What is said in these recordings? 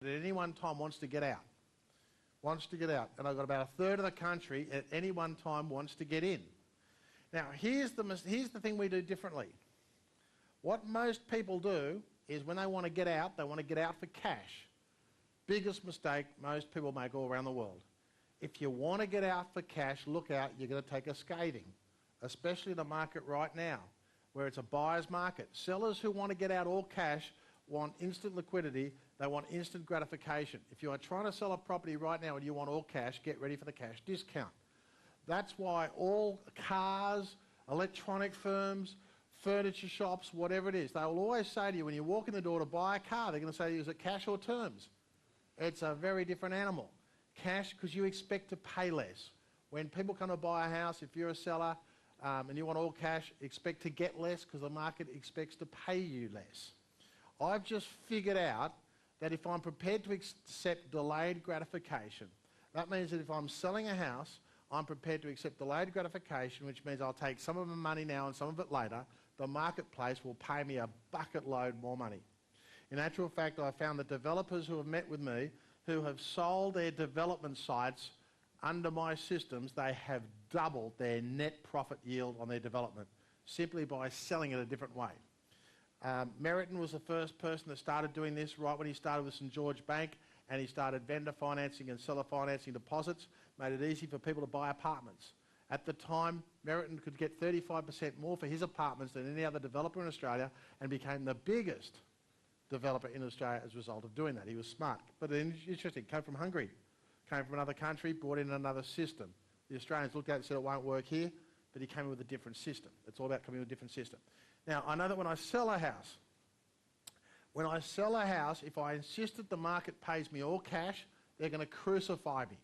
at any one time wants to get out. Wants to get out. And I've got about a third of the country at any one time wants to get in. Now, here's the thing we do differently. What most people do is when they want to get out, they want to get out for cash. Biggest mistake most people make all around the world. If you want to get out for cash, look out, you're going to take a scathing, especially in the market right now, where it's a buyer's market. Sellers who want to get out all cash want instant liquidity, they want instant gratification. If you are trying to sell a property right now and you want all cash, get ready for the cash discount. That's why all cars, electronic firms, furniture shops, whatever it is, they will always say to you when you walk in the door to buy a car, they're going to say to you, is it cash or terms? It's a very different animal. Cash, because you expect to pay less. When people come to buy a house, if you're a seller and you want all cash, expect to get less because the market expects to pay you less. I've just figured out that if I'm prepared to accept delayed gratification, that means that if I'm selling a house, I'm prepared to accept delayed gratification, which means I'll take some of my money now and some of it later. The marketplace will pay me a bucket load more money. In actual fact, I found that developers who have met with me, who have sold their development sites under my systems, they have doubled their net profit yield on their development simply by selling it a different way. Meriton was the first person that started doing this right when he started with St George Bank, and he started vendor financing and seller financing deposits, made it easy for people to buy apartments. At the time, Meriton could get 35% more for his apartments than any other developer in Australia and became the biggest developer in Australia as a result of doing that. He was smart. But interesting, came from Hungary, came from another country, brought in another system. The Australians looked at it and said it won't work here, but he came in with a different system. It's all about coming with a different system. Now, I know that when I sell a house, if I insist that the market pays me all cash, they're going to crucify me.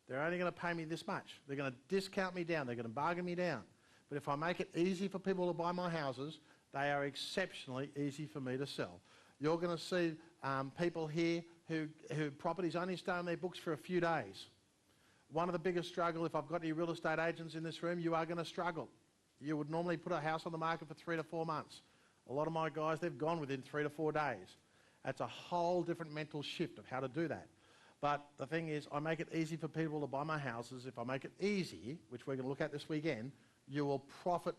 They're only going to pay me this much. They're going to discount me down. They're going to bargain me down. But if I make it easy for people to buy my houses, they are exceptionally easy for me to sell. You're going to see people here who properties only stay on their books for a few days. One of the biggest struggles, if I've got any real estate agents in this room, you are going to struggle. You would normally put a house on the market for 3 to 4 months. A lot of my guys, they've gone within 3 to 4 days. That's a whole different mental shift of how to do that. But the thing is, I make it easy for people to buy my houses. If I make it easy, which we're going to look at this weekend, you will profit